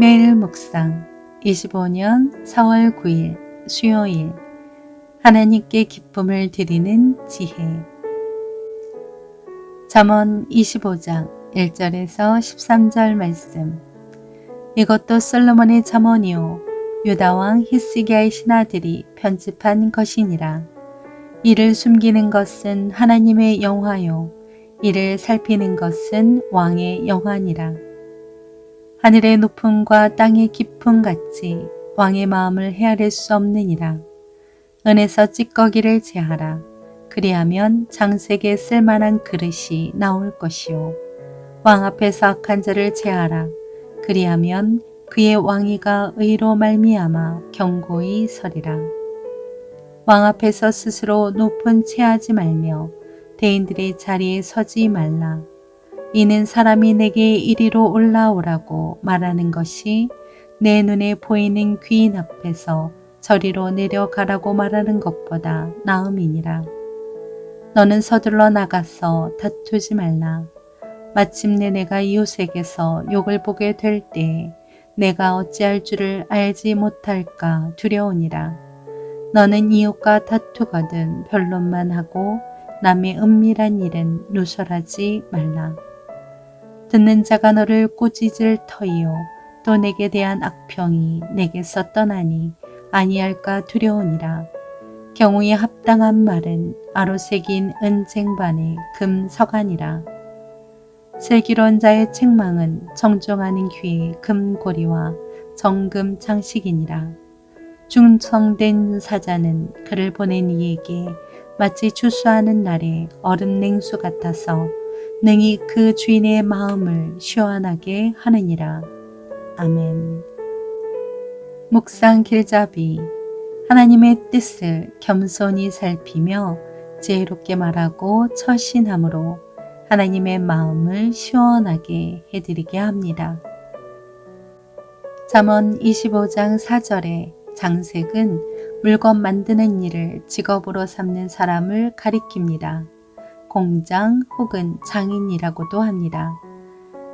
매일 묵상 25년 4월 9일 수요일 하나님께 기쁨을 드리는 지혜 잠언 25장 1절에서 13절 말씀. 이것도 솔로몬의 잠언이요 유다왕 히스기야의 신하들이 편집한 것이니라. 이를 숨기는 것은 하나님의 영화요 이를 살피는 것은 왕의 영화니라. 하늘의 높음과 땅의 깊음 같이 왕의 마음을 헤아릴 수 없느니라. 은에서 찌꺼기를 제하라. 그리하면 장색에 쓸만한 그릇이 나올 것이요. 왕 앞에서 악한 자를 제하라. 그리하면 그의 왕위가 의로 말미암아 견고히 서리라. 왕 앞에서 스스로 높은 체하지 말며 대인들의 자리에 서지 말라. 이는 사람이 내게 이리로 올라오라고 말하는 것이 내 눈에 보이는 귀인 앞에서 저리로 내려가라고 말하는 것보다 나음이니라. 너는 서둘러 나가서 다투지 말라. 마침내 내가 이웃에게서 욕을 보게 될 때에 내가 어찌할 줄을 알지 못할까 두려우니라. 너는 이웃과 다투거든 변론만 하고 남의 은밀한 일은 누설하지 말라. 듣는 자가 너를 꾸짖을 터이요 또 내게 대한 악평이 내게서 떠나니 아니할까 두려우니라. 경우에 합당한 말은 아로새긴 은쟁반의 금서간이라. 슬기로운 자의 책망은 정정하는 귀의 금고리와 정금 장식이니라. 충성된 사자는 그를 보낸 이에게 마치 추수하는 날의 얼음 냉수 같아서 능히 그 주인의 마음을 시원하게 하느니라. 아멘. 묵상 길잡이. 하나님의 뜻을 겸손히 살피며 지혜롭게 말하고 처신함으로 하나님의 마음을 시원하게 해드리게 합니다. 잠언 25장 4절에 장색은 물건 만드는 일을 직업으로 삼는 사람을 가리킵니다. 공장 혹은 장인이라고도 합니다.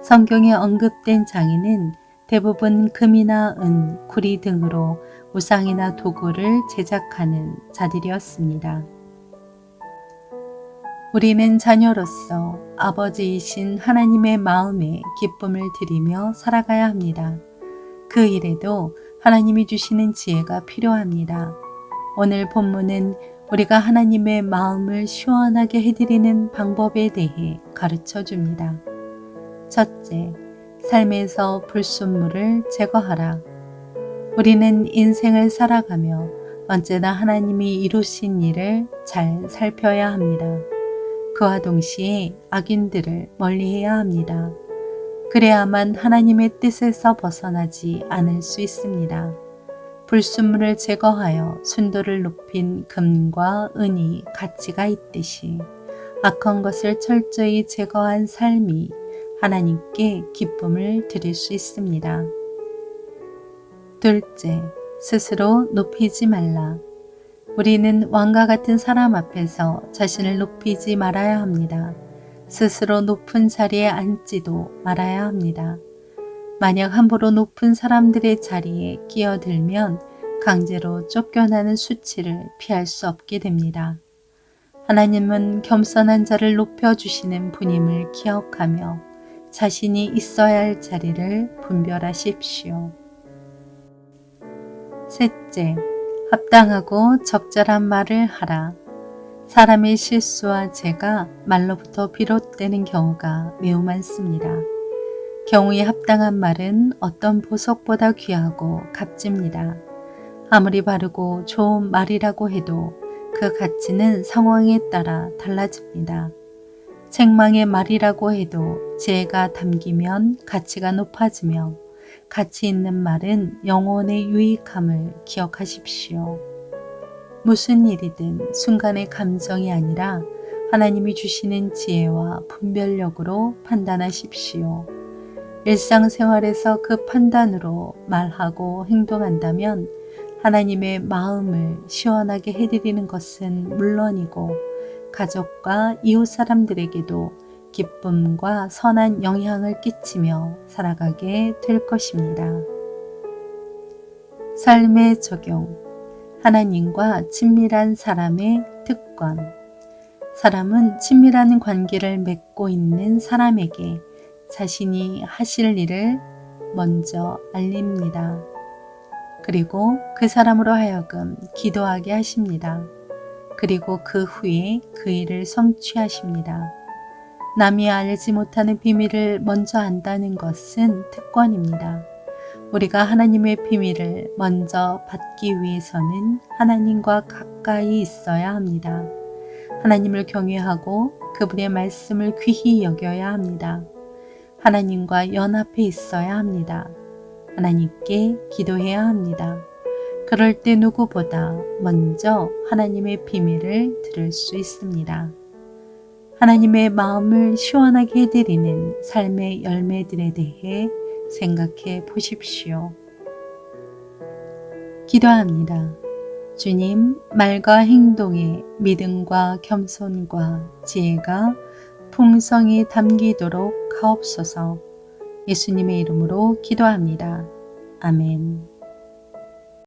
성경에 언급된 장인은 대부분 금이나 은, 구리 등으로 우상이나 도구를 제작하는 자들이었습니다. 우리는 자녀로서 아버지이신 하나님의 마음에 기쁨을 드리며 살아가야 합니다. 그 일에도 하나님이 주시는 지혜가 필요합니다. 오늘 본문은 우리가 하나님의 마음을 시원하게 해드리는 방법에 대해 가르쳐 줍니다. 첫째, 삶에서 불순물을 제거하라. 우리는 인생을 살아가며 언제나 하나님이 이루신 일을 잘 살펴야 합니다. 그와 동시에 악인들을 멀리해야 합니다. 그래야만 하나님의 뜻에서 벗어나지 않을 수 있습니다. 불순물을 제거하여 순도를 높인 금과 은이 가치가 있듯이 악한 것을 철저히 제거한 삶이 하나님께 기쁨을 드릴 수 있습니다. 둘째, 스스로 높이지 말라. 우리는 왕과 같은 사람 앞에서 자신을 높이지 말아야 합니다. 스스로 높은 자리에 앉지도 말아야 합니다. 만약 함부로 높은 사람들의 자리에 끼어들면 강제로 쫓겨나는 수치를 피할 수 없게 됩니다. 하나님은 겸손한 자를 높여주시는 분임을 기억하며 자신이 있어야 할 자리를 분별하십시오. 셋째, 합당하고 적절한 말을 하라. 사람의 실수와 죄가 말로부터 비롯되는 경우가 매우 많습니다. 경우에 합당한 말은 어떤 보석보다 귀하고 값집니다. 아무리 바르고 좋은 말이라고 해도 그 가치는 상황에 따라 달라집니다. 책망의 말이라고 해도 지혜가 담기면 가치가 높아지며 가치 있는 말은 영혼의 유익함을 기억하십시오. 무슨 일이든 순간의 감정이 아니라 하나님이 주시는 지혜와 분별력으로 판단하십시오. 일상생활에서 그 판단으로 말하고 행동한다면 하나님의 마음을 시원하게 해드리는 것은 물론이고 가족과 이웃 사람들에게도 기쁨과 선한 영향을 끼치며 살아가게 될 것입니다. 삶의 적용. 하나님과 친밀한 사람의 특권. 사람은 친밀한 관계를 맺고 있는 사람에게 자신이 하실 일을 먼저 알립니다. 그리고 그 사람으로 하여금 기도하게 하십니다. 그리고 그 후에 그 일을 성취하십니다. 남이 알지 못하는 비밀을 먼저 안다는 것은 특권입니다. 우리가 하나님의 비밀을 먼저 받기 위해서는 하나님과 가까이 있어야 합니다. 하나님을 경외하고 그분의 말씀을 귀히 여겨야 합니다. 하나님과 연합해 있어야 합니다. 하나님께 기도해야 합니다. 그럴 때 누구보다 먼저 하나님의 비밀을 들을 수 있습니다. 하나님의 마음을 시원하게 해드리는 삶의 열매들에 대해 생각해 보십시오. 기도합니다. 주님, 말과 행동에 믿음과 겸손과 지혜가 풍성히 담기도록 하옵소서. 예수님의 이름으로 기도합니다. 아멘.